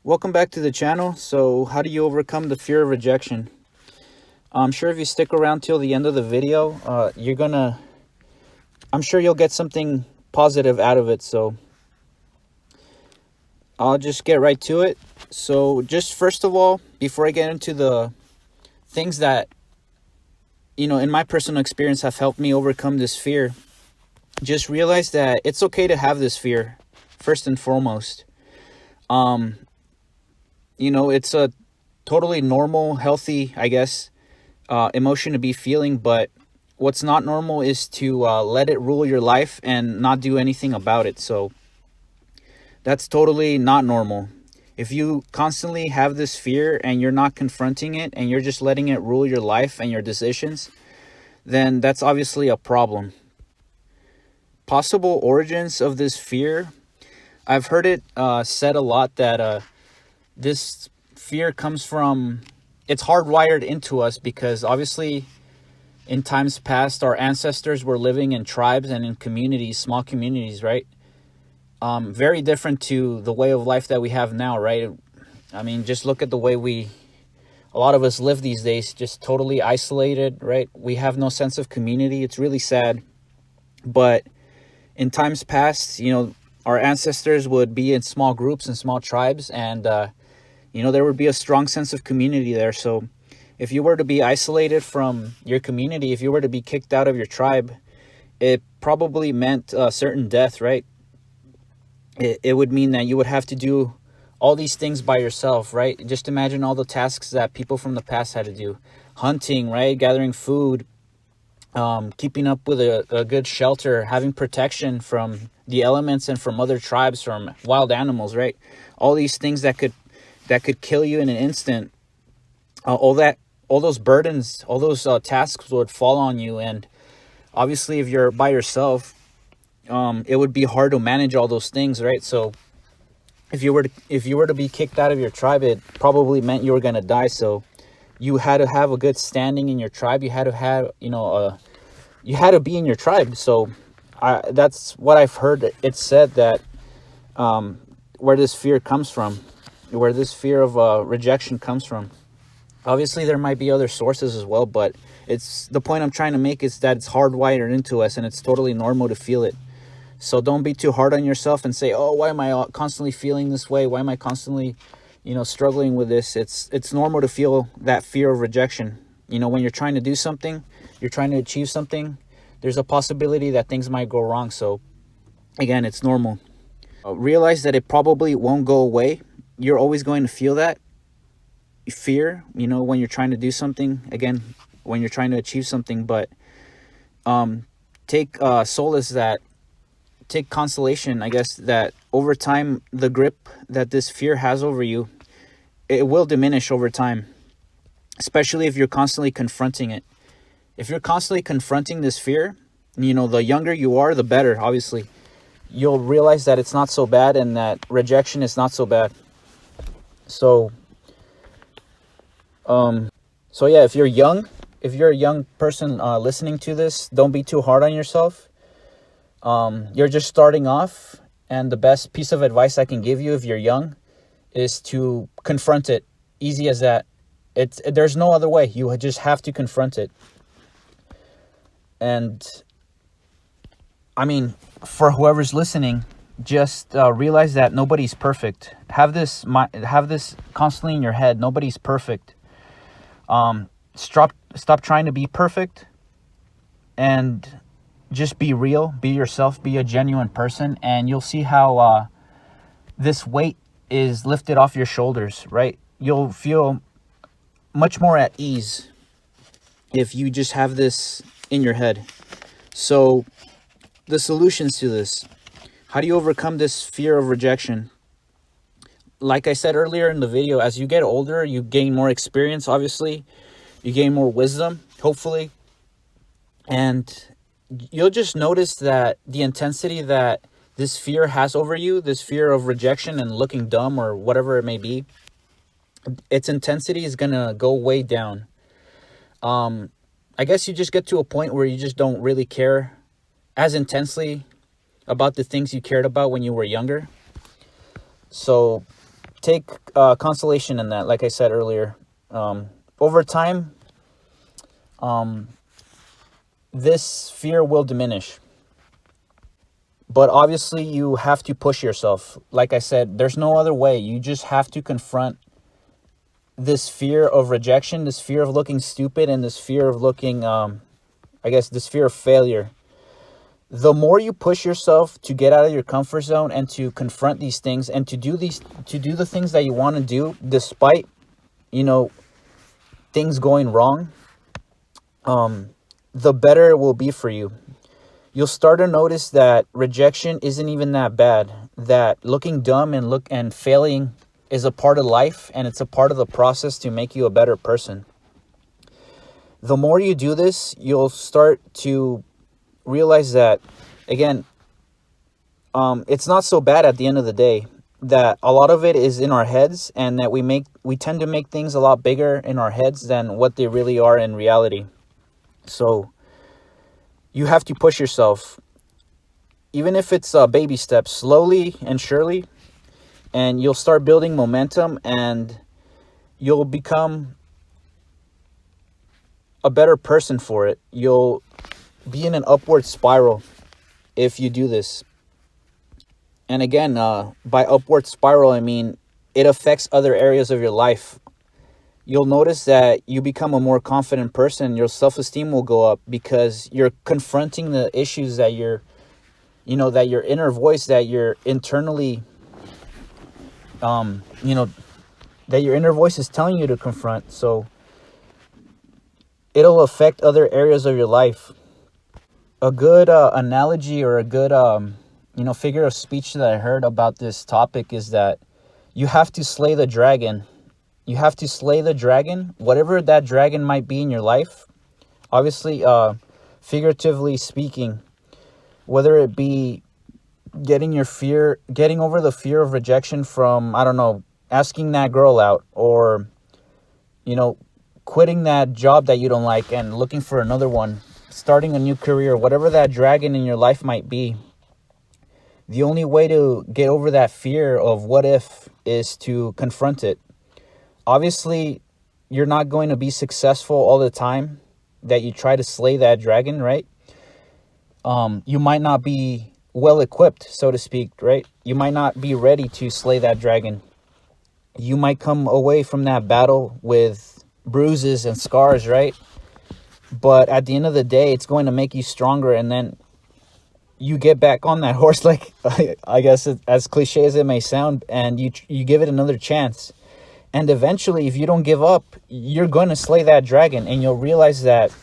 Welcome back to the channel. So how do you overcome the fear of rejection? I'm sure if you stick around till the end of the video, I'm sure you'll get something positive out of it. So I'll just get right to it. So just first of all, before I get into the things that, in my personal experience have helped me overcome this fear, just realize that it's okay to have this fear, first and foremost. It's a totally normal, healthy, I guess, emotion to be feeling. But what's not normal is to let it rule your life and not do anything about it. So that's totally not normal. If you constantly have this fear and you're not confronting it and you're just letting it rule your life and your decisions, then that's obviously a problem. Possible origins of this fear. I've heard it said a lot that this fear comes from, it's hardwired into us because obviously in times past our ancestors were living in tribes and in communities, small communities, right? Very different to the way of life that we have now, right? I mean, just look at the way a lot of us live these days, just totally isolated, right? We have no sense of community. It's really sad. But in times past, our ancestors would be in small groups and small tribes, and there would be a strong sense of community there. So if you were to be isolated from your community, if you were to be kicked out of your tribe, it probably meant a certain death, right? It would mean that you would have to do all these things by yourself, right? Just imagine all the tasks that people from the past had to do. Hunting, right? Gathering food, keeping up with a good shelter, having protection from the elements and from other tribes, from wild animals, right? All these things that could kill you in an instant. All those burdens, all those tasks would fall on you. And obviously if you're by yourself, it would be hard to manage all those things, right? So if you were to be kicked out of your tribe, it probably meant you were going to die. So you had to have a good standing in your tribe. You had to have, you had to be in your tribe. So that's what I've heard it said, that where this fear comes from, where this fear of rejection comes from. Obviously, there might be other sources as well, but the point I'm trying to make is that it's hardwired into us, and it's totally normal to feel it. So don't be too hard on yourself and say, oh, why am I constantly feeling this way? Why am I constantly, struggling with this? It's normal to feel that fear of rejection. When you're trying to do something, you're trying to achieve something, there's a possibility that things might go wrong. So again, it's normal. Realize that it probably won't go away. You're always going to feel that fear, when you're trying to do something, again, when you're trying to achieve something. But take solace, take consolation, I guess, that over time, the grip that this fear has over you, it will diminish over time, especially if you're constantly confronting it. If you're constantly confronting this fear, the younger you are, the better, obviously. You'll realize that it's not so bad and that rejection is not so bad. So yeah, if you're a young person listening to this, don't be too hard on yourself. You're just starting off, and the best piece of advice I can give you if you're young is to confront it. Easy as that. There's no other way. You just have to confront it. And I mean, for whoever's listening, just realize that nobody's perfect. Have this constantly in your head. Nobody's perfect. Stop trying to be perfect, and just be real, be yourself, be a genuine person, and you'll see how this weight is lifted off your shoulders, right? You'll feel much more at ease if you just have this in your head. So the solutions to this: how do you overcome this fear of rejection? Like I said earlier in the video, as you get older, you gain more experience, obviously. You gain more wisdom, hopefully. And you'll just notice that the intensity that this fear has over you, this fear of rejection and looking dumb or whatever it may be, its intensity is going to go way down. I guess you just get to a point where you just don't really care as intensely about the things you cared about when you were younger. So take consolation in that. Like I said earlier, over time, this fear will diminish. But obviously, you have to push yourself. Like I said, there's no other way. You just have to confront this fear of rejection, this fear of looking stupid, and this fear of looking, this fear of failure. The more you push yourself to get out of your comfort zone and to confront these things and to do the things that you want to do, despite, things going wrong, the better it will be for you. You'll start to notice that rejection isn't even that bad, that looking dumb and failing is a part of life, and it's a part of the process to make you a better person. The more you do this, you'll start to realize that, again, it's not so bad at the end of the day, that a lot of it is in our heads, and that we tend to make things a lot bigger in our heads than what they really are in reality. So you have to push yourself, even if it's baby steps, slowly and surely, and you'll start building momentum, and you'll become a better person for it. You'll be in an upward spiral if you do this. And again, by upward spiral, I mean it affects other areas of your life. You'll notice that you become a more confident person. Your self-esteem will go up because you're confronting the issues that that your inner voice, that you're internally, that your inner voice is telling you to confront. So it'll affect other areas of your life. A good analogy, or a good, figure of speech that I heard about this topic is that you have to slay the dragon. You have to slay the dragon, whatever that dragon might be in your life. Obviously, figuratively speaking, whether it be getting over the fear of rejection from, asking that girl out, or, quitting that job that you don't like and looking for another one, starting a new career, whatever that dragon in your life might be. The only way to get over that fear of what if is to confront it. Obviously, you're not going to be successful all the time that you try to slay that dragon, right? You might not be well equipped, so to speak, right? You might not be ready to slay that dragon. You might come away from that battle with bruises and scars, right? But at the end of the day, it's going to make you stronger, and then you get back on that horse, like I guess as cliche as it may sound, and you give it another chance. And eventually, if you don't give up, you're going to slay that dragon, and you'll realize that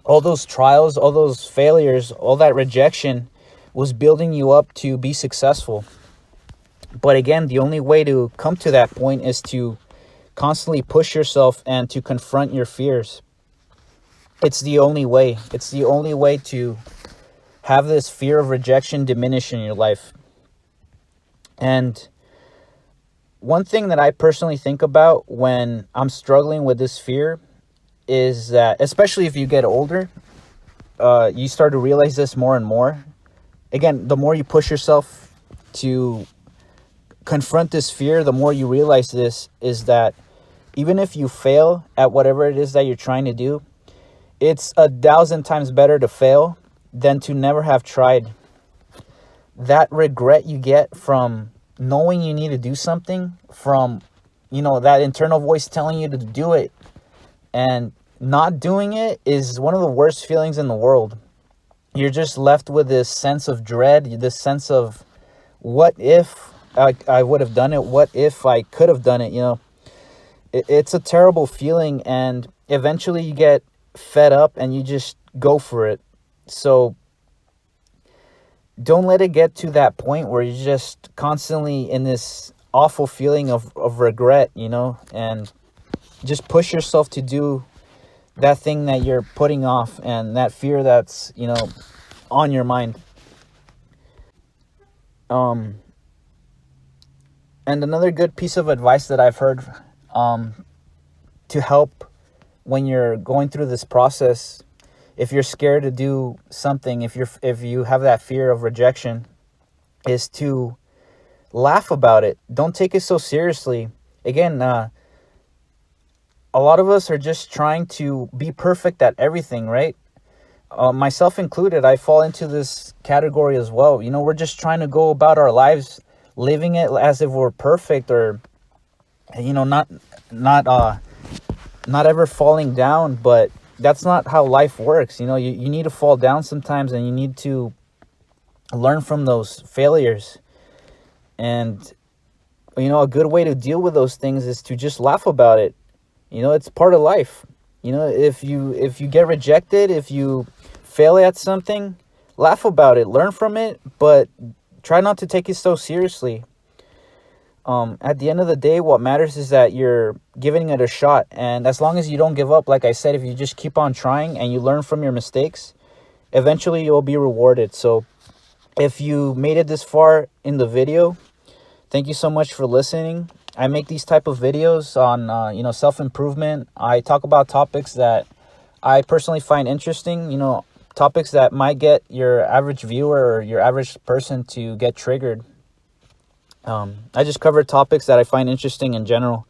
all those trials, all those failures, all that rejection was building you up to be successful. But again, the only way to come to that point is to constantly push yourself and to confront your fears. It's the only way. It's the only way to have this fear of rejection diminish in your life. And one thing that I personally think about when I'm struggling with this fear is that, especially if you get older, you start to realize this more and more. Again, the more you push yourself to confront this fear, the more you realize this is that even if you fail at whatever it is that you're trying to do, it's 1,000 times better to fail than to never have tried. That regret you get from knowing you need to do something, from, that internal voice telling you to do it and not doing it, is one of the worst feelings in the world. You're just left with this sense of dread, this sense of, what if I would have done it? What if I could have done it? It's a terrible feeling, and eventually you get fed up and you just go for it. So don't let it get to that point where you're just constantly in this awful feeling of regret, and just push yourself to do that thing that you're putting off and that fear that's, on your mind. And another good piece of advice that I've heard to help when you're going through this process, if you're scared to do something, if you have that fear of rejection, is to laugh about it. Don't take it so seriously. Again, a lot of us are just trying to be perfect at everything, right? Myself included, I fall into this category as well. You know, we're just trying to go about our lives living it as if we're perfect, or you know, not ever falling down. But that's not how life works. You know, you need to fall down sometimes, and you need to learn from those failures. And you know, a good way to deal with those things is to just laugh about it. You know, it's part of life. You know, if you get rejected, if you fail at something, laugh about it, learn from it, but try not to take it so seriously. At the end of the day, what matters is that you're giving it a shot. And as long as you don't give up, like I said, if you just keep on trying and you learn from your mistakes, eventually you'll be rewarded. So if you made it this far in the video, thank you so much for listening. I make these type of videos on, you know, self-improvement. I talk about topics that I personally find interesting, you know, topics that might get your average viewer or your average person to get triggered. I just cover topics that I find interesting in general.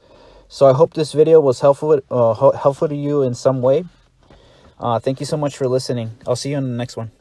So I hope this video was helpful to you in some way. Thank you so much for listening. I'll see you in the next one.